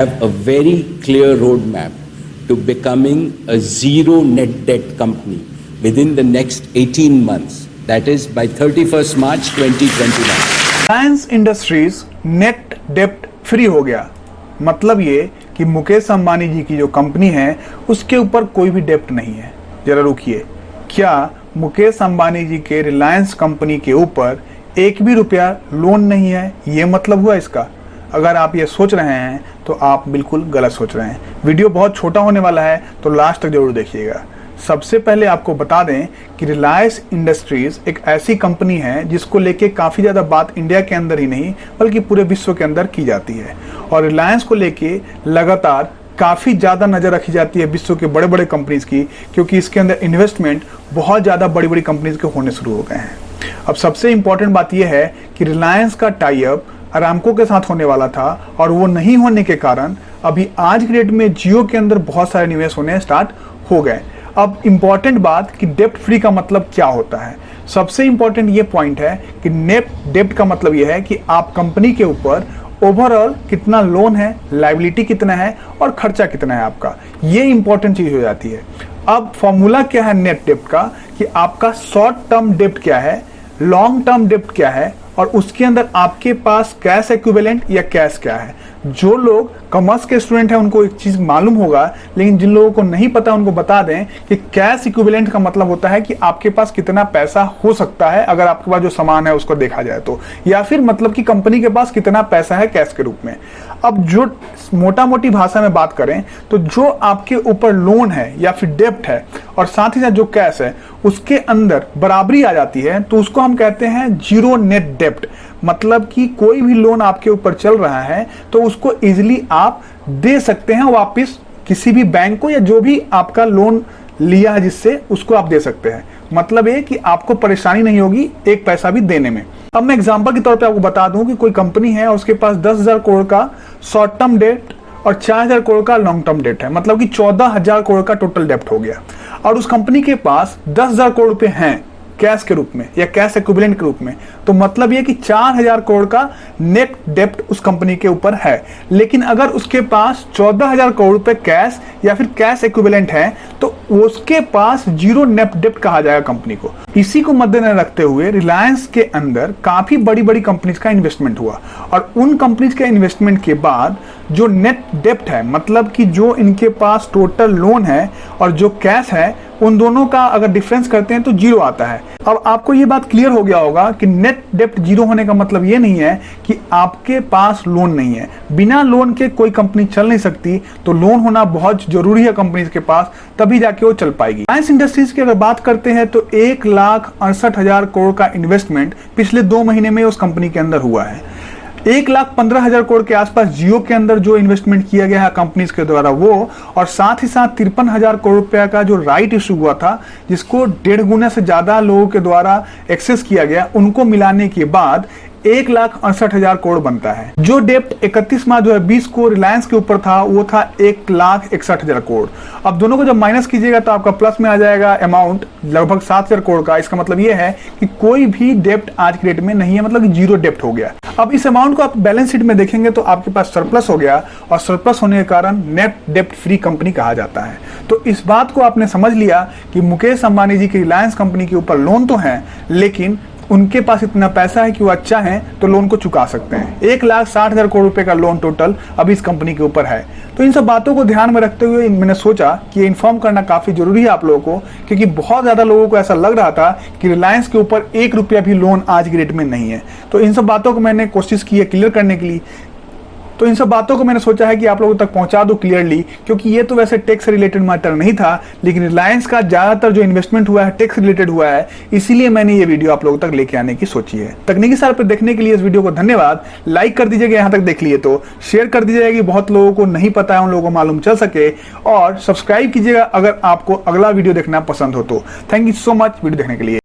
have a very clear roadmap to becoming a zero net debt company within the next 18 months. That is by 31st March 2021. Reliance Industries net डेप्ट free हो गया। मतलब ये कि मुकेश अंबानी जी की जो कंपनी है उसके ऊपर कोई भी डेप्ट नहीं है। जरा रुकिए, क्या मुकेश अंबानी जी के रिलायंस कंपनी के ऊपर एक भी रुपया लोन नहीं है? ये मतलब हुआ इसका? अगर आप ये सोच रहे हैं तो आप बिल्कुल गलत सोच रहे हैं। वीडियो बहुत छोटा होने वाला है तो लास्ट तक जरूर देखिएगा। सबसे पहले आपको बता दें कि रिलायंस इंडस्ट्रीज एक ऐसी कंपनी है जिसको लेके काफ़ी ज़्यादा बात इंडिया के अंदर ही नहीं बल्कि पूरे विश्व के अंदर की जाती है, और रिलायंस को लेके लगातार काफ़ी ज़्यादा नज़र रखी जाती है विश्व के बड़े बड़े कंपनीज की, क्योंकि इसके अंदर इन्वेस्टमेंट बहुत ज़्यादा बड़ी बड़ी कंपनीज के होने शुरू हो गए हैं। अब सबसे इम्पॉर्टेंट बात यह है कि रिलायंस का टाई अप अरामको के साथ होने वाला था, और वो नहीं होने के कारण अभी आज की डेट में जियो के अंदर बहुत सारे निवेश होने स्टार्ट हो गए। अब इम्पॉर्टेंट बात कि डेप्ट फ्री का मतलब क्या होता है। सबसे इम्पॉर्टेंट ये पॉइंट है कि नेट डेप्ट का मतलब ये है कि आप कंपनी के ऊपर ओवरऑल कितना लोन है, लायबिलिटी कितना है और खर्चा कितना है आपका, ये इंपॉर्टेंट चीज हो जाती है। अब फॉर्मूला क्या है नेट डेप्ट का कि आपका शॉर्ट टर्म डेप्ट क्या है, लॉन्ग टर्म डेप्ट क्या है, और उसके अंदर आपके पास कैश इक्विवेलेंट या कैश क्या है। जो लोग कॉमर्स के स्टूडेंट हैं उनको एक चीज मालूम होगा, लेकिन जिन लोगों को नहीं पता उनको बता दें कि कैश इक्विवेलेंट का मतलब होता है कि आपके पास कितना पैसा हो सकता है अगर आपके पास जो सामान है उसको देखा जाए तो, या फिर मतलब कि कंपनी के पास कितना पैसा है कैश के रूप में। अब जो मोटा मोटी भाषा में बात करें तो जो आपके ऊपर लोन है या फिर डेप्ट है और साथ ही साथ जो कैश है उसके अंदर बराबरी आ जाती है तो उसको हम कहते हैं जीरो नेट डेप्ट। मतलब कि कोई भी लोन आपके ऊपर चल रहा है तो उसको इजीली आप दे सकते हैं वापस किसी भी बैंक को, या जो भी आपका लोन लिया है जिससे उसको आप दे सकते हैं। मतलब ये कि आपको परेशानी नहीं होगी एक पैसा भी देने में। अब मैं एग्जांपल के तौर पे आपको बता दूं कि कोई कंपनी है और उसके पास 10,000 करोड़ का शॉर्ट टर्म डेट और 4,000 करोड़ का लॉन्ग टर्म डेट है, मतलब कि 14,000 करोड़ का टोटल डेप्ट हो गया, और उस कंपनी के पास 10,000 करोड़ रुपए हैं कैश के रूप में या कैश इक्विवेलेंट के रूप में। तो मतलब ये कि 4,000 करोड़ का नेट डेप्ट उस कंपनी के ऊपर है। लेकिन अगर उसके पास 14,000 करोड़ रुपए कैश या फिर कैश इक्विवेलेंट है तो उसके पास जीरो नेट डेप्ट कहा जाएगा कंपनी को। इसी को मद्देनजर रखते हुए रिलायंस के अंदर काफी बड़ी बड़ी कंपनीज का इन्वेस्टमेंट हुआ, और उन कंपनीज के इन्वेस्टमेंट के बाद जो नेट डेप्ट है, मतलब कि जो इनके पास टोटल लोन है और जो कैश है, उन दोनों का अगर डिफरेंस करते हैं तो जीरो आता है। अब आपको ये बात क्लियर हो गया होगा कि नेट डेप्ट जीरो होने का मतलब ये नहीं है कि आपके पास लोन नहीं है। बिना लोन के कोई कंपनी चल नहीं सकती, तो लोन होना बहुत जरूरी है कंपनी के पास, तभी जाके वो चल पाएगी। रिलायंस इंडस्ट्रीज की अगर बात करते हैं तो 1,68,000 करोड़ का इन्वेस्टमेंट पिछले 2 महीने में उस कंपनी के अंदर हुआ है। 1,15,000 करोड़ के आसपास जियो के अंदर जो इन्वेस्टमेंट किया गया है कंपनीज के द्वारा वो, और साथ ही साथ 53,000 करोड़ रुपया का जो राइट इशू हुआ था जिसको 1.5 गुना से ज्यादा लोगों के द्वारा एक्सेस किया गया, उनको मिलाने के बाद 1,68,000 करोड़ बनता है। जो डेप्ट 31 मार्च 2020 को रिलायंस के ऊपर था वो था 1,61,000 करोड़। अब दोनों को जब माइनस कीजिएगा तो आपका प्लस में आ जाएगा अमाउंट लगभग 7,000 करोड़ का। इसका मतलब ये है कि कोई भी डेप्ट आज की डेट में नहीं है, मतलब कि जीरो डेप्ट हो गया। अब इस अमाउंट को आप बैलेंस शीट में देखेंगे तो आपके पास सरप्लस हो गया, और सरप्लस होने के कारण नेट डेप्ट फ्री कंपनी कहा जाता है। तो इस बात को आपने समझ लिया कि मुकेश अंबानी जी की रिलायंस कंपनी के ऊपर लोन तो है, लेकिन उनके पास इतना पैसा है कि वो अच्छा है तो लोन को चुका सकते हैं। 1,60,000 करोड़ रुपए का लोन टोटल अभी इस कंपनी के ऊपर है। तो इन सब बातों को ध्यान में रखते हुए मैंने सोचा कि इन्फॉर्म करना काफी जरूरी है आप लोगों को, क्योंकि बहुत ज्यादा लोगों को ऐसा लग रहा था कि रिलायंस के ऊपर 1 रुपया भी लोन आज की डेट में नहीं है। तो इन सब बातों को मैंने कोशिश की है क्लियर करने के लिए। तो इन सब बातों को मैंने सोचा है कि आप लोगों तक पहुंचा दूं क्लियरली, क्योंकि ये तो वैसे टैक्स से रिलेटेड मैटर नहीं था, लेकिन रिलायंस का ज्यादातर जो इन्वेस्टमेंट हुआ है टैक्स रिलेटेड हुआ है, इसीलिए मैंने ये वीडियो आप लोगों तक लेके आने की सोची है। तकनीकी सार पर देखने के लिए इस वीडियो को धन्यवाद। लाइक कर दीजिएगा यहाँ तक देख लिए तो, शेयर कर दीजिएगा कि बहुत लोगों को नहीं पता है उन लोगों को मालूम चल सके, और सब्सक्राइब कीजिएगा अगर आपको अगला वीडियो देखना पसंद हो तो। Thank you so much video देखने के लिए।